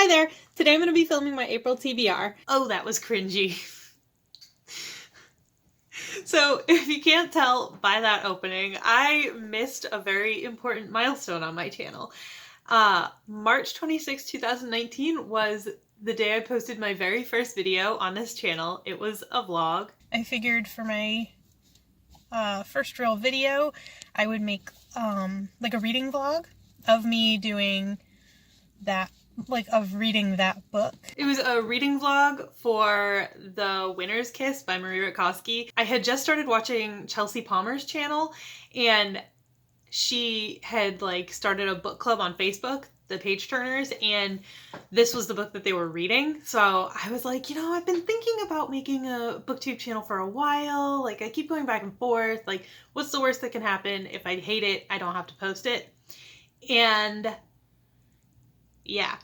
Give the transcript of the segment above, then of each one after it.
Hi there! Today I'm going to be filming my April TBR. Oh, that was cringy. So, if you can't tell by that opening, I missed a very important milestone on my channel. March 26, 2019 was the day I posted my very first video on this channel. It was a vlog. I figured for my first real video, I would make like a reading vlog of me doing that, of reading that book. It was a reading vlog for The Winner's Kiss by Marie Rutkowski. I had just started watching Chelsea Palmer's channel, and she had started a book club on Facebook, the Page Turners, and this was the book that they were reading. So I was like, I've been thinking about making a booktube channel for a while. I keep going back and forth. What's the worst that can happen? If I hate it, I don't have to post it. And yeah,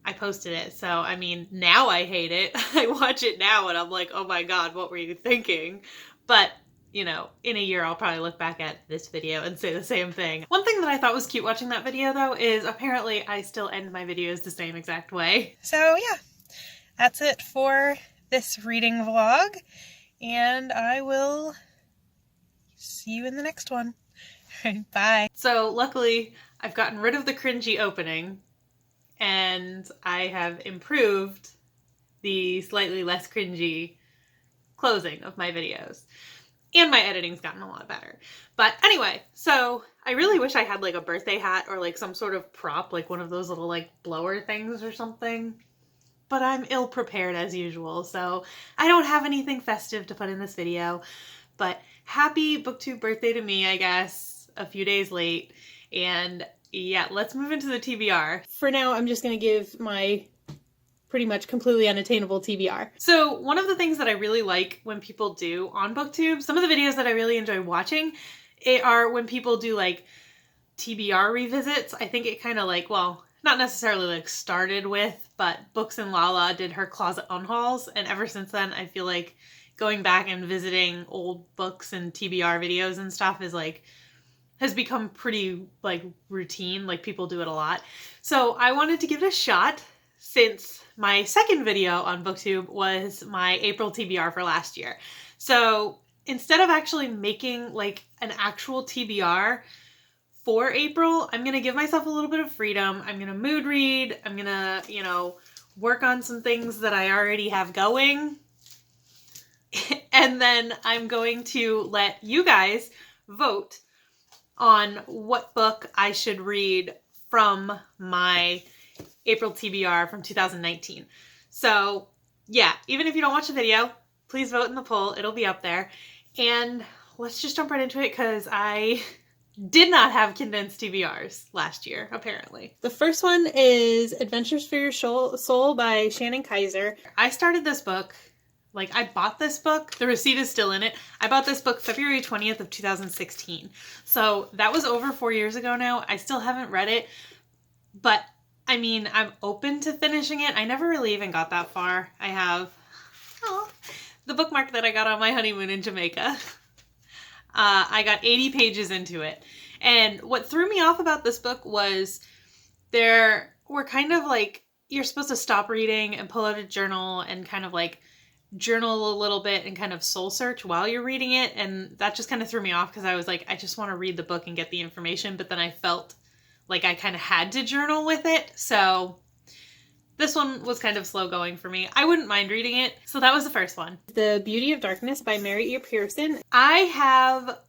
I posted it. So, I mean, now I hate it. I watch it now and I'm like, oh my God, what were you thinking? But, in a year I'll probably look back at this video and say the same thing. One thing that I thought was cute watching that video though is apparently I still end my videos the same exact way. So yeah, that's it for this reading vlog, and I will see you in the next one. Bye. So luckily I've gotten rid of the cringy opening, and I have improved the slightly less cringy closing of my videos. And my editing's gotten a lot better. But anyway, so I really wish I had a birthday hat or some sort of prop, one of those little blower things or something. But I'm ill prepared as usual, so I don't have anything festive to put in this video. But happy Booktube birthday to me, I guess, a few days late. And yeah, let's move into the TBR. For now, I'm just going to give my pretty much completely unattainable TBR. So one of the things that I really like when people do on Booktube, some of the videos that I really enjoy watching are when people do TBR revisits. I think it kind of well, not necessarily started with, but Books and Lala did her closet unhauls. And ever since then, I feel like going back and visiting old books and TBR videos and stuff is has become pretty routine. People do it a lot. So I wanted to give it a shot, since my second video on Booktube was my April TBR for last year. So instead of actually making an actual TBR for April, I'm going to give myself a little bit of freedom. I'm going to mood read. I'm going to, work on some things that I already have going. And then I'm going to let you guys vote on what book I should read from my April TBR from 2019. So yeah, even if you don't watch the video, please vote in the poll. It'll be up there. And let's just jump right into it, because I did not have condensed TBRs last year, apparently. The first one is Adventures for Your Soul by Shannon Kaiser. I started this book, I bought this book. The receipt is still in it. I bought this book February 20th of 2016. So that was over 4 years ago now. I still haven't read it, but I mean, I'm open to finishing it. I never really even got that far. I have the bookmark that I got on my honeymoon in Jamaica. I got 80 pages into it. And what threw me off about this book was there were kind of you're supposed to stop reading and pull out a journal and kind of journal a little bit and kind of soul search while you're reading it. And that just kind of threw me off, because I was I just want to read the book and get the information. But then I felt I kind of had to journal with it. So this one was kind of slow going for me. I wouldn't mind reading it. So that was the first one. The Beauty of Darkness by Mary E. Pearson. I have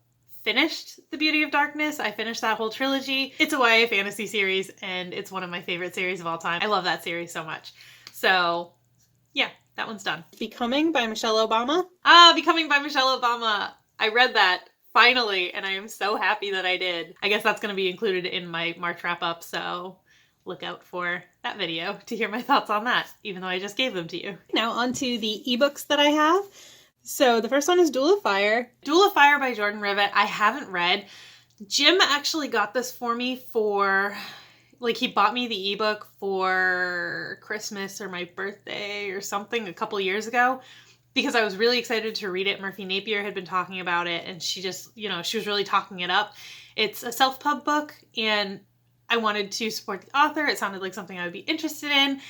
finished The Beauty of Darkness. I finished that whole trilogy. It's a YA fantasy series, and it's one of my favorite series of all time. I love that series so much. So yeah, that one's done. Becoming by Michelle Obama. Becoming by Michelle Obama. I read that finally, and I am so happy that I did. I guess that's going to be included in my March wrap-up, so look out for that video to hear my thoughts on that, even though I just gave them to you. Now on to the ebooks that I have. So the first one is Duel of Fire. Duel of Fire by Jordan Rivet. I haven't read. Jim actually got this for me for, he bought me the ebook for Christmas or my birthday or something a couple years ago, because I was really excited to read it. Murphy Napier had been talking about it, and she just, she was really talking it up. It's a self-pub book, and I wanted to support the author. It sounded like something I would be interested in.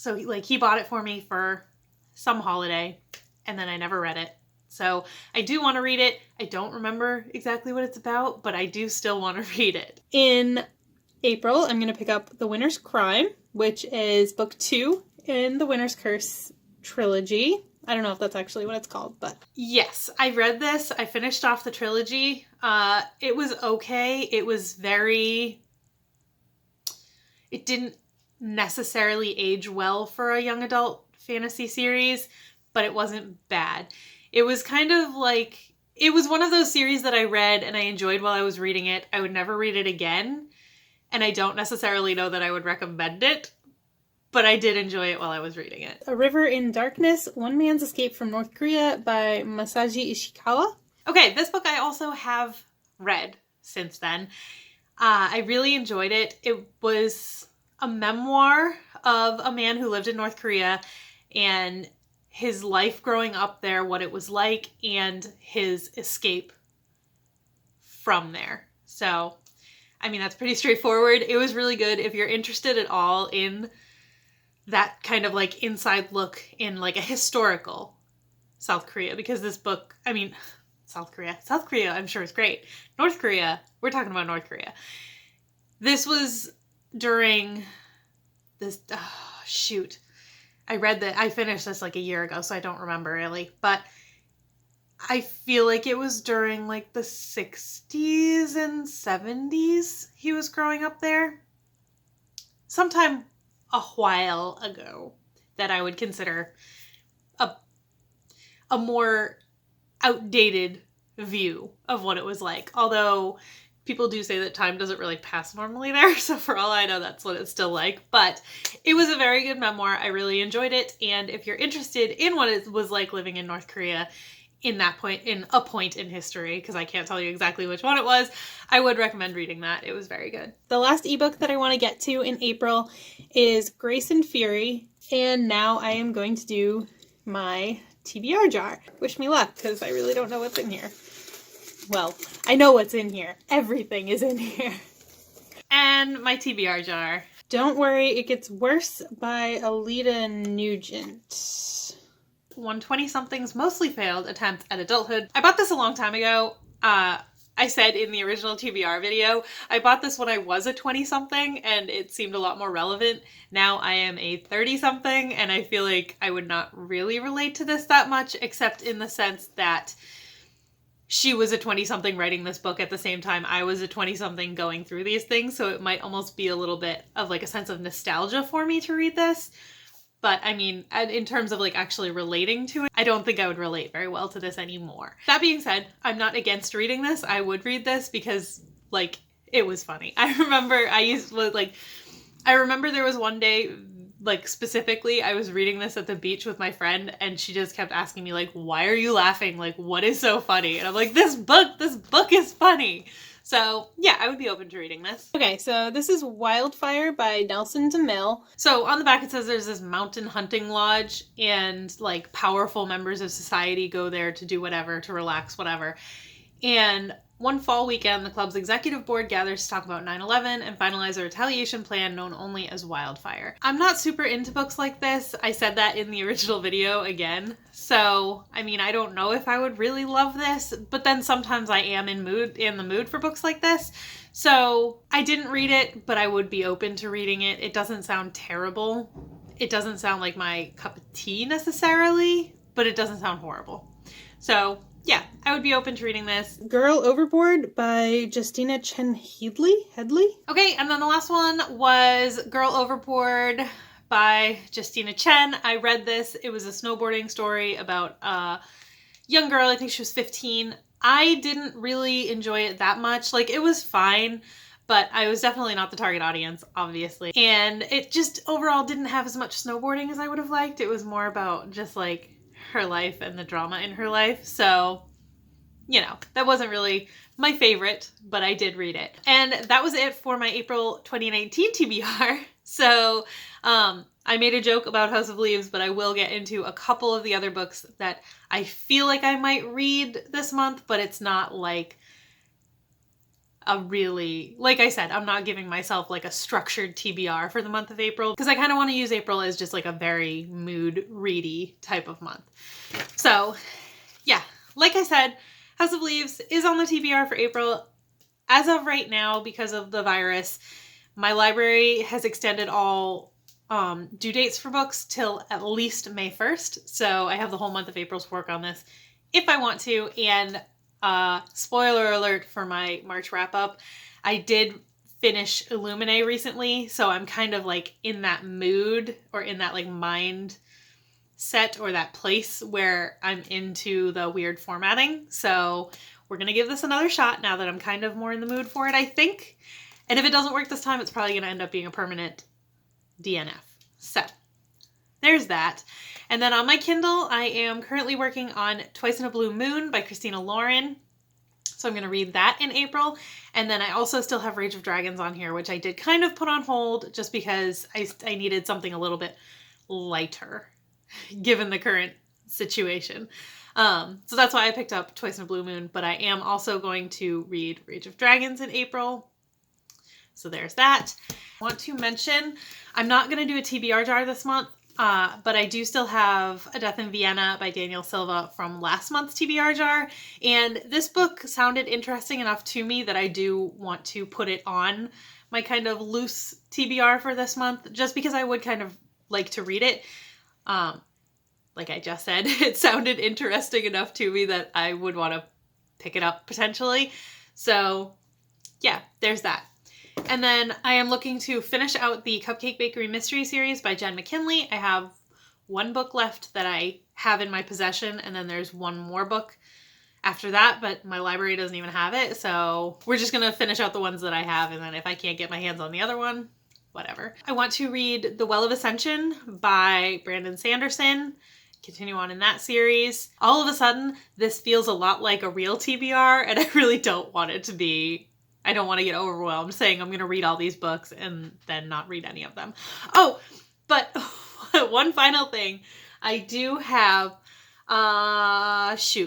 So he bought it for me for some holiday, and then I never read it. So I do want to read it. I don't remember exactly what it's about, but I do still want to read it. In April, I'm going to pick up The Winter's Crime, which is book 2 in the Winter's Curse trilogy. I don't know if that's actually what it's called, but yes, I read this. I finished off the trilogy. It was okay. It didn't necessarily age well for a young adult fantasy series, but it wasn't bad. It was kind of like, it was one of those series that I read and I enjoyed while I was reading it. I would never read it again, and I don't necessarily know that I would recommend it, but I did enjoy it while I was reading it. A River in Darkness, One Man's Escape from North Korea by Masaji Ishikawa. Okay, this book I also have read since then. I really enjoyed it. It was a memoir of a man who lived in North Korea and his life growing up there, what it was like, and his escape from there. So, I mean, that's pretty straightforward. It was really good. If you're interested at all in that kind of like inside look in like a historical South Korea, because this book, I mean, South Korea, I'm sure is great. North Korea, we're talking about North Korea. This was during this, I finished this like a year ago, so I don't remember really, but I feel like it was during like the 60s and 70s he was growing up there. Sometime a while ago that I would consider a more outdated view of what it was like. Although people do say that time doesn't really pass normally there, so for all I know, that's what it's still like. But it was a very good memoir. I really enjoyed it, and if you're interested in what it was like living in North Korea in a point in history, because I can't tell you exactly which one it was, I would recommend reading that. It was very good. The last ebook that I want to get to in April is Grace and Fury, and now I am going to do my TBR jar. Wish me luck, because I really don't know what's in here. Well, I know what's in here. Everything is in here. And my TBR jar. Don't Worry, It Gets Worse by Alida Nugent. 120-something's mostly failed attempt at adulthood. I bought this a long time ago. I said in the original TBR video, I bought this when I was a 20-something and it seemed a lot more relevant. Now I am a 30-something and I feel like I would not really relate to this that much, except in the sense that she was a 20-something writing this book at the same time I was a 20-something going through these things, so it might almost be a little bit of like a sense of nostalgia for me to read this. But I mean, in terms of like actually relating to it, I don't think I would relate very well to this anymore. That being said, I'm not against reading this. I would read this because like it was funny. I remember there was one day, like specifically, I was reading this at the beach with my friend and she just kept asking me like, why are you laughing? Like, what is so funny? And I'm like, this book is funny. So yeah, I would be open to reading this. Okay, so this is Wildfire by Nelson DeMille. So on the back it says there's this mountain hunting lodge and like powerful members of society go there to do whatever, to relax, whatever. And one fall weekend, the club's executive board gathers to talk about 9/11 and finalize a retaliation plan known only as Wildfire. I'm not super into books like this. I said that in the original video again. So, I mean, I don't know if I would really love this, but then sometimes I am in the mood for books like this. So, I didn't read it, but I would be open to reading it. It doesn't sound terrible. It doesn't sound like my cup of tea necessarily, but it doesn't sound horrible. So, yeah, I would be open to reading this. Girl Overboard by Justina Chen Headley? Okay, and then the last one was Girl Overboard by Justina Chen. I read this. It was a snowboarding story about a young girl. I think she was 15. I didn't really enjoy it that much. Like, it was fine, but I was definitely not the target audience, obviously. And it just overall didn't have as much snowboarding as I would have liked. It was more about just like her life and the drama in her life. So, you know, that wasn't really my favorite, but I did read it. And that was it for my April 2019 TBR. So, I made a joke about House of Leaves, but I will get into a couple of the other books that I feel like I might read this month, but it's not like a really, like I said, I'm not giving myself like a structured TBR for the month of April because I kind of want to use April as just like a very mood ready type of month. So yeah, like I said, House of Leaves is on the TBR for April. As of right now, because of the virus, my library has extended all due dates for books till at least May 1st. So I have the whole month of April to work on this if I want to. And spoiler alert for my March wrap up, I did finish Illuminae recently. So I'm kind of like in that mood or in that like mind set or that place where I'm into the weird formatting. So we're going to give this another shot now that I'm kind of more in the mood for it, I think. And if it doesn't work this time, it's probably going to end up being a permanent DNF. So there's that. And then on my Kindle, I am currently working on Twice in a Blue Moon by Christina Lauren. So I'm going to read that in April. And then I also still have Rage of Dragons on here, which I did kind of put on hold just because I needed something a little bit lighter given the current situation. So that's why I picked up Twice in a Blue Moon, but I am also going to read Rage of Dragons in April. So there's that. I want to mention, I'm not going to do a TBR jar this month, but I do still have A Death in Vienna by Daniel Silva from last month's TBR jar. And this book sounded interesting enough to me that I do want to put it on my kind of loose TBR for this month, just because I would kind of like to read it. Like I just said, it sounded interesting enough to me that I would want to pick it up potentially. So yeah, there's that. And then I am looking to finish out the Cupcake Bakery Mystery Series by Jen McKinley. I have one book left that I have in my possession, and then there's one more book after that, but my library doesn't even have it. So we're just going to finish out the ones that I have, and then if I can't get my hands on the other one, whatever. I want to read The Well of Ascension by Brandon Sanderson. Continue on in that series. All of a sudden, this feels a lot like a real TBR, and I really don't want it to be. I don't want to get overwhelmed saying I'm going to read all these books and then not read any of them. Oh, but one final thing. I do have,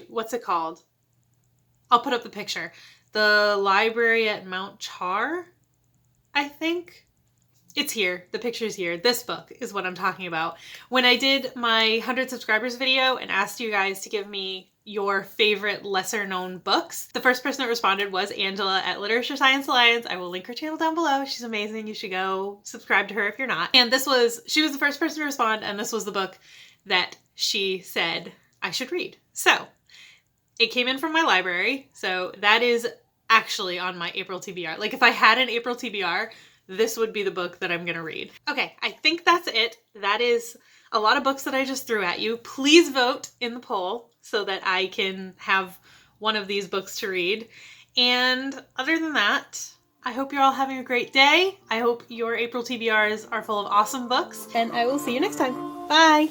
what's it called? I'll put up the picture. The Library at Mount Char, I think. It's here. The picture's here. This book is what I'm talking about. When I did my 100 subscribers video and asked you guys to give me your favorite lesser known books, the first person that responded was Angela at Literature Science Alliance. I will link her channel down below. She's amazing. You should go subscribe to her if you're not. And she was the first person to respond, and this was the book that she said I should read. So it came in from my library. So that is actually on my April TBR. Like if I had an April TBR, this would be the book that I'm going to read. Okay, I think that's it. That is a lot of books that I just threw at you. Please vote in the poll so that I can have one of these books to read. And other than that, I hope you're all having a great day. I hope your April TBRs are full of awesome books. And I will see you next time. Bye!